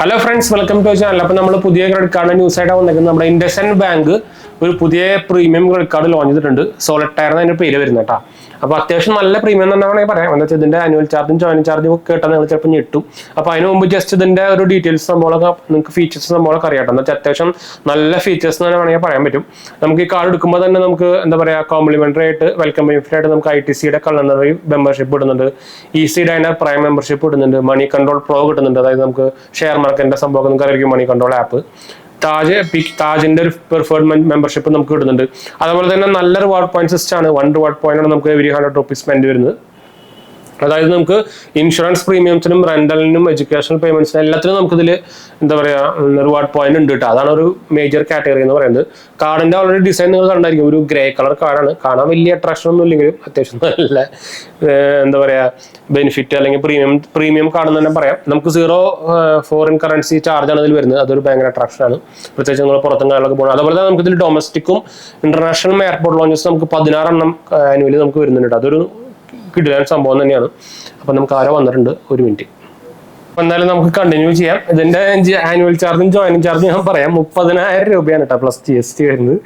Hello friends, welcome to channel. അപ്പോൾ നമ്മൾ പുതിയ ക്രെഡിറ്റ് കാർഡ് ന്യൂസ് ആയിട്ട് വന്നിരിക്കുന്നത് നമ്മുടെ ഇൻഡസ്ഇൻഡ് ബാങ്ക് ഒരു പുതിയ പ്രീമിയം ക്രെഡിറ്റ് കാർഡ് ലോഞ്ച് ചെയ്തിട്ടുണ്ട്. സോളിറ്റയർ എന്ന് അതിന്റെ പേര് വരുന്നത് കേട്ടോ. അപ്പോൾ അത്യാവശ്യം നല്ല പ്രീമിയം തന്നെ വേണമെങ്കിൽ പറയാം. എന്താ വെച്ചാൽ ഇതിന്റെ ആനുവൽ ചാർജും ജോയിനിങ് ചാർജും കേട്ടാൽ നിങ്ങൾ ചിലപ്പോൾ ഞെട്ടും. അപ്പോൾ അതിന് മുമ്പ് ജസ്റ്റ് ഇതിന്റെ ഒരു ഡീറ്റെയിൽസ് സംഭവമൊക്കെ നിങ്ങൾക്ക് ഫീച്ചേഴ്സ് സംഭവമൊക്കെ അറിയാം. എന്താ വെച്ചാൽ അത്യാവശ്യം നല്ല ഫീച്ചേഴ്സ് തന്നെ വേണമെങ്കിൽ പറയാൻ പറ്റും. നമുക്ക് ഈ കാർഡ് എടുക്കുമ്പോൾ തന്നെ നമുക്ക് എന്താ പറയുക, കോംപ്ലിമെന്ററി ആയിട്ട് വെൽക്കം ബെനിഫിറ്റ് ആയിട്ട് നമുക്ക് ITCയുടെ കൾണറി മെമ്പർഷിപ്പ് ഇടുന്നുണ്ട്, ഈസി ഡൈനർ പ്രൈം മെമ്പർഷിപ്പ് ഇടുന്നുണ്ട്, മണി കൺട്രോൾ പ്രോ കിട്ടുന്നുണ്ട്. അതായത് നമുക്ക് ഷെയർ മാർക്കറ്റിന്റെ സംഭവം നിങ്ങൾക്ക് അറിയിക്കും, മണി കൺട്രോൾ ആപ്പ്, താജിന്റെ ഒരു പ്രിഫേർഡ് മെമ്പർഷിപ്പ് നമുക്ക് കിട്ടുന്നുണ്ട്. അതുപോലെ തന്നെ നല്ല റിവാർഡ് പോയിന്റ് സിസ്റ്റം ആണ്. 1 റിവാർഡ് പോയിന്റ് ആണ് നമുക്ക് എവരി 100 rupees സ്പെൻഡ് വരുന്നത്. അതായത് നമുക്ക് ഇൻഷുറൻസ് പ്രീമിയംസിനും റെന്റലിനും എഡ്യൂക്കേഷണൽ പേയ്മെന്റ്സിനും എല്ലാത്തിനും നമുക്ക് ഇതിൽ എന്താ പറയുക റിവാർഡ് പോയിന്റ് ഉണ്ട് കേട്ടോ. അതാണ് ഒരു മേജർ കാറ്റഗറി എന്ന് പറയുന്നത്. കാർഡിന്റെ ഓൾറെഡി ഡിസൈൻ നിങ്ങൾ കണ്ടായിരിക്കും, ഒരു ഗ്രേ കളർ കാർഡാണ്. കാണാൻ വലിയ അട്രാക്ഷൻ ഒന്നും ഇല്ലെങ്കിലും അത്യാവശ്യം നല്ല എന്താ പറയുക ബെനിഫിറ്റ് അല്ലെങ്കിൽ പ്രീമിയം കാർഡ് തന്നെ പറയാം. നമുക്ക് 0 ഫോറിൻ കറൻസി ചാർജ് ആണ് ഇതിൽ വരുന്നത്. അതൊരു ഭയങ്കര അട്രാക്ഷൻ ആണ്, പ്രത്യേകിച്ച് നിങ്ങൾ പുറത്തും കാര്യങ്ങളൊക്കെ പോകണം. അതുപോലെ തന്നെ നമുക്ക് ഇതിൽ ഡൊമസ്റ്റിക്കും ഇന്റർനാഷണൽ എയർപോർട്ട് ലോഞ്ചസ് നമുക്ക് 16 എണ്ണം ആനുവലി നമുക്ക് വരുന്നുണ്ട്. അതൊരു കിടിലൻ സംഭവം തന്നെയാണ്. അപ്പൊ നമുക്ക് ആരോ വന്നിട്ടുണ്ട്, ഒരു മിനിറ്റ്. അപ്പൊ എന്തായാലും നമുക്ക് കണ്ടിന്യൂ ചെയ്യാം. ഇതിന്റെ ആനുവൽ ചാർജും ജോയിനിങ് ചാർജും ഞാൻ പറയാം. 30,000 രൂപയാണ് കേട്ടോ, പ്ലസ് GST വരുന്നത്.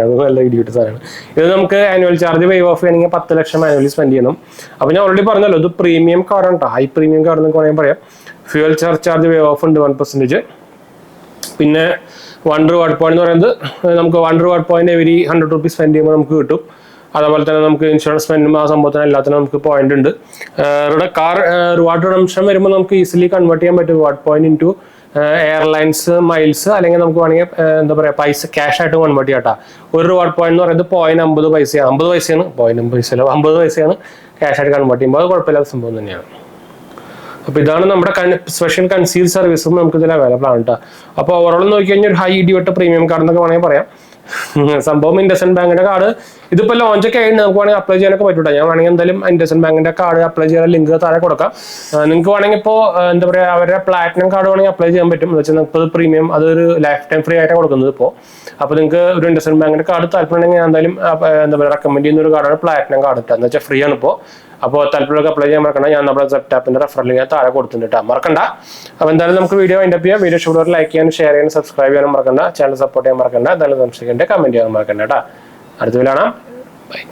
അത് നല്ല ഇടിയിട്ട് സാധനമാണ്. ഇത് നമുക്ക് ആനുവൽ ചാർജ് വേവ് ഓഫ് ചെയ്യണമെങ്കിൽ 10 ലക്ഷം ആനുവലി സ്പെൻഡ് ചെയ്യണം. അപ്പൊ ഞാൻ ഓൾറെഡി പറഞ്ഞല്ലോ, ഇത് പ്രീമിയം കാർഡാണ് കേട്ടോ, ഹൈ പ്രീമിയം കാർഡ് എന്നൊക്കെ വേണമെങ്കിൽ പറയാം. ഫ്യൂവൽ ചാർജ് വേവ് ഓഫ് ഉണ്ട് 1%. പിന്നെ 1 റിവാർഡ് പോയിന്റ് എന്ന് പറയുന്നത് നമുക്ക് 1 reward point every 100 rupees spend ചെയ്യുമ്പോൾ നമുക്ക് കിട്ടും. അതുപോലെ തന്നെ നമുക്ക് ഇൻഷുറൻസ് സ്പെൻഡും ആ സംഭവത്തിന് എല്ലാത്തിനും നമുക്ക് പോയിന്റ് ഉണ്ട്. ഇവിടെ കാർ റിവാർഡ് റിഡംഷൻ വരുമ്പോൾ നമുക്ക് ഈസിലി കൺവേർട്ട് ചെയ്യാൻ പറ്റും reward point into airlines miles, അല്ലെങ്കിൽ നമുക്ക് വേണമെങ്കിൽ എന്താ പറയുക പൈസ ക്യാഷ് ആയിട്ട് കൺവേർട്ട് ചെയ്യാം കേട്ടോ. ഒരു റിവാർഡ് പോയിന്റ് എന്ന് പറയുന്നത് 0.50 പൈസയാണ്. 50 പൈസയാണ്, 0.50 പൈസയല്ല, 50 പൈസയാണ് ക്യാഷ് ആയിട്ട് കൺവേർട്ട് ചെയ്യുമ്പോൾ. അത് കുഴപ്പമില്ലാത്ത സംഭവം തന്നെയാണ്. അപ്പോൾ ഇതാണ് നമ്മുടെ സ്പെഷ്യൽ കൺസീൽ സർവീസും നമുക്ക് ഇതിൽ അവൈലബിൾ ആണ് കേട്ടോ. അപ്പോൾ ഓവറോൾ നോക്കി കഴിഞ്ഞാൽ ഒരു ഹൈ ഇടിവെട്ട പ്രീമിയം കാർഡ് എന്നൊക്കെ വേണമെങ്കിൽ പറയാം. സംഭവം ഇൻഡസ്ഇൻഡ് ബാങ്കിന്റെ കാർഡ് ഇതിപ്പോ ലോഞ്ച് ഒക്കെ ആയിട്ട് നമുക്ക് വേണമെങ്കിൽ അപ്ലൈ ചെയ്യാനൊക്കെ പറ്റൂട്ടോ. ഞാൻ വേണമെങ്കിൽ എന്തായാലും ഇൻഡസ്ഇൻഡ് ബാങ്കിന്റെ കാർഡ് അപ്ലൈ ചെയ്യാൻ ലിങ്ക് താഴെ കൊടുക്കാം. നിങ്ങൾക്ക് വേണമെങ്കിൽ ഇപ്പോൾ എന്താ പറയുക അവരുടെ പ്ലാറ്റിനം കാർഡ് വേണമെങ്കിൽ അപ്ലൈ ചെയ്യാൻ പറ്റും. എന്ന് വെച്ചാൽ നമുക്ക് പ്രീമിയം അതൊരു ലൈഫ് ടൈം ഫ്രീ ആയിട്ടാണ് കൊടുക്കുന്നത് ഇപ്പോൾ. അപ്പോൾ നിങ്ങൾക്ക് ഒരു ഇൻഡസ്ഇൻഡ് ബാങ്കിന്റെ കാർഡ് താല്പര്യമുണ്ടെങ്കിൽ ഞാൻ എന്തായാലും എന്താ പറയുക റെക്കമെൻഡ് ചെയ്യുന്ന ഒരു കാർഡാണ് പ്ലാറ്റിനം കാർഡ് ഇട്ടാ. എന്ന് വെച്ചാൽ ഫ്രീ ആണ് ഇപ്പോൾ. അപ്പോൾ താല്പര്യമൊക്കെ അപ്ലൈ ചെയ്യാൻ മറക്കണ്ട. ഞാൻ നമ്മുടെ സെപ്റ്റാപ്പിന്റെ റെഫറൽ ലിങ്ക് താഴെ കൊടുത്തിട്ട് മറക്കണ്ട. അപ്പോൾ എന്തായാലും നമുക്ക് വീഡിയോ വൈൻഡ് അപ്പ് ചെയ്യാം. വീഡിയോ ഇഷ്ടപ്പെട്ടവർ ലൈക്ക് ചെയ്യാനും ഷെയർ ചെയ്യാനും സബ്സ്ക്രൈബ് ചെയ്യാനും മറക്കണ്ട. ചാനൽ സപ്പോർട്ട് ചെയ്യാൻ മറക്കണ്ട. എന്തായാലും സംശയിക്കേണ്ട കമന്റ് ചെയ്യാൻ മറക്കണ്ട കേട്ടോ. അടുത്ത വീഡിയോ കാണാം. ബൈ.